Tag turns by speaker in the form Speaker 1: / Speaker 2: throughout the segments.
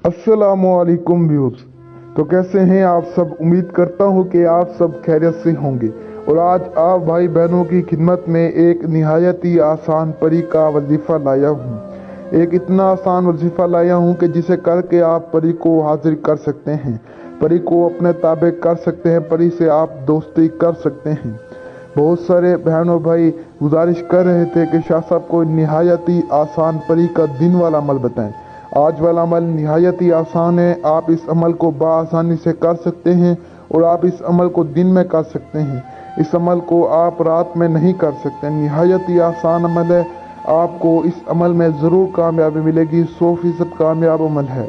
Speaker 1: अस्सलामुअलैकुम व्यूअर्स। तो कैसे हैं आप सब? उम्मीद करता हूं कि आप सब खैरियत से होंगे। और आज आप भाई बहनों की खिदमत में एक निहायत ही आसान परी का वजीफ़ा लाया हूं। एक इतना आसान वजीफ़ा लाया हूं कि जिसे करके आप परी को हाजिर कर सकते हैं, परी को अपने ताबे कर सकते हैं, परी से आप दोस्ती कर सकते हैं। बहुत सारे बहनों भाई गुजारिश कर रहे थे कि शाह साहब को निहायत ही आसान परी का दिन वाला अमल बताएं। आज वाला अमल निहायत ही आसान है। आप इस अमल को बआसानी से कर सकते हैं और आप इस अमल को दिन में कर सकते हैं। इस अमल को आप रात में नहीं कर सकते। निहायत ही आसान अमल है। आपको इस अमल में ज़रूर कामयाबी मिलेगी। 100% कामयाब अमल है,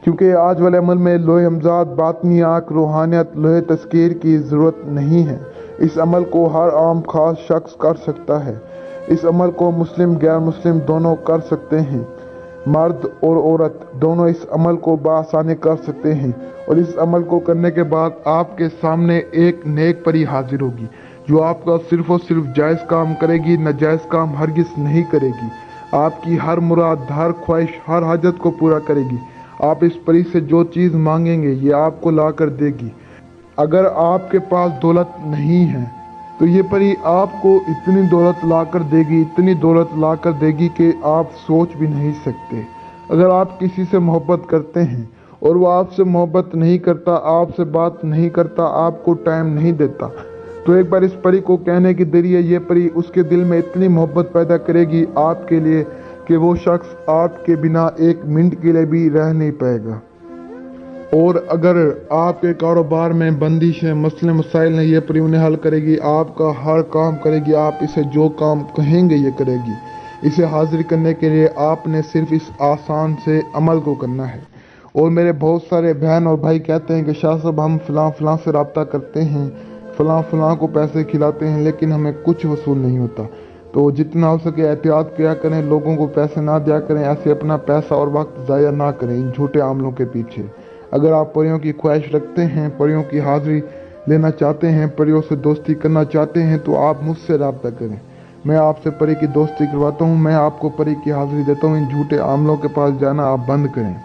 Speaker 1: क्योंकि आज वाले अमल में लोहे हमजाद, बातनी आँख, रूहानियत, लोहे तस्कीर की ज़रूरत नहीं है। इस अमल को हर आम खास शख्स कर सकता है। इस अमल को मुस्लिम गैर मुस्लिम दोनों कर सकते हैं। मर्द और औरत दोनों इस अमल को बआसानी कर सकते हैं। और इस अमल को करने के बाद आपके सामने एक नेक परी हाजिर होगी, जो आपका सिर्फ और सिर्फ जायज़ काम करेगी, नाजायज़ काम हरगिज़ नहीं करेगी। आपकी हर मुराद, हर ख्वाहिश, हर हाजत को पूरा करेगी। आप इस परी से जो चीज़ मांगेंगे ये आपको ला कर देगी। अगर आपके पास दौलत नहीं है तो ये परी आपको इतनी दौलत ला कर देगी, इतनी दौलत ला कर देगी कि आप सोच भी नहीं सकते। अगर आप किसी से मोहब्बत करते हैं और वो आपसे मोहब्बत नहीं करता, आपसे बात नहीं करता, आपको टाइम नहीं देता, तो एक बार इस परी को कहने के जरिए ये परी उसके दिल में इतनी मोहब्बत पैदा करेगी आपके लिए कि वो शख्स आपके बिना एक मिनट के लिए भी रह नहीं पाएगा। और अगर आपके कारोबार में बंदिश है, मसले मसाइल ने, ये परी उन्हें हल करेगी। आपका हर काम करेगी। आप इसे जो काम कहेंगे ये करेगी। इसे हाजिर करने के लिए आपने सिर्फ इस आसान से अमल को करना है। और मेरे बहुत सारे बहन और भाई कहते हैं कि शाह साहब हम फ़लाँ फ़लाँ से रब्ता करते हैं, फ़लाँ फ़लाँ को पैसे खिलाते हैं, लेकिन हमें कुछ वसूल नहीं होता। तो जितना हो सके एहतियात किया करें, लोगों को पैसे ना दिया करें, ऐसे अपना पैसा और वक्त ज़ाया ना करें इन झूठे आमलों के पीछे। अगर आप परियों की ख्वाहिश रखते हैं, परियों की हाज़िरी लेना चाहते हैं, परियों से दोस्ती करना चाहते हैं, तो आप मुझसे रब्ता करें। मैं आपसे परी की दोस्ती करवाता हूँ, मैं आपको परी की हाज़िरी देता हूँ। इन झूठे आमलों के पास जाना आप बंद करें।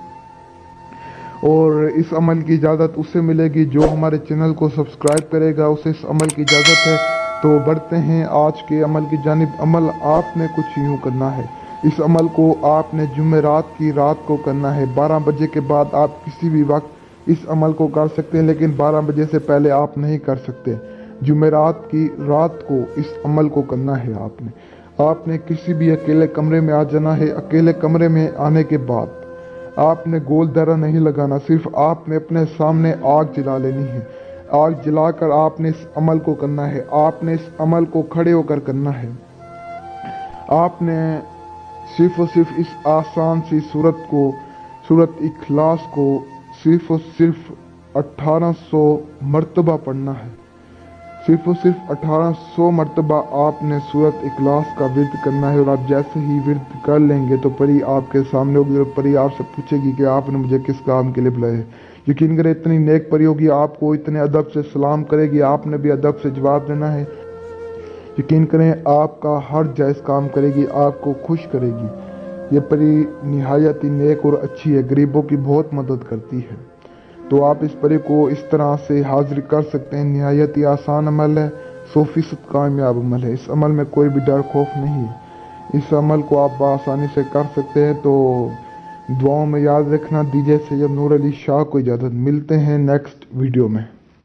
Speaker 1: और इस अमल की इजाज़त उससे मिलेगी जो हमारे चैनल को सब्सक्राइब करेगा, उसे इस अमल की इजाज़त है। तो बढ़ते हैं आज के अमल की जानिब। अमल आपने कुछ यूँ करना है। इस अमल को आपने जुमेरात की रात को करना है। 12 बजे के बाद आप किसी भी वक्त इस अमल को कर सकते हैं, लेकिन 12 बजे से पहले आप नहीं कर सकते। जुमेरात की रात को इस अमल को करना है। आपने किसी भी अकेले कमरे में आ जाना है। अकेले कमरे में आने के बाद आपने गोल दायरा नहीं लगाना, सिर्फ आपने अपने सामने आग जला लेनी है। आग जलाकर आपने इस अमल को करना है। आपने इस अमल को खड़े होकर करना है। आपने सिर्फ और सिर्फ इस आसान सी सूरत इखलास को सिर्फ और सिर्फ 1800 मरतबा पढ़ना है। सिर्फ और सिर्फ 1800 मरतबा आपने सूरत इखलास का विर्द करना है। और आप जैसे ही विर्द कर लेंगे तो परी आपके सामने होगी और परी आपसे पूछेगी कि आपने मुझे किस काम के लिए बुलाया है। यकीन करें इतनी नेक परी होगी, आपको इतने अदब से सलाम करेगी, आपने भी अदब से जवाब देना है। यकीन करें आपका हर जायज़ काम करेगी, आपको खुश करेगी। ये परी निहायत ही नेक और अच्छी है, गरीबों की बहुत मदद करती है। तो आप इस परी को इस तरह से हाजिर कर सकते हैं। निहायत ही आसान अमल है, 100% कामयाब अमल है। इस अमल में कोई भी डर खौफ नहीं है। इस अमल को आप आसानी से कर सकते हैं। तो दुआओं में याद रखना। दीजिए सैयद नूर अली शाह को इजाज़त। मिलते हैं नेक्स्ट वीडियो में।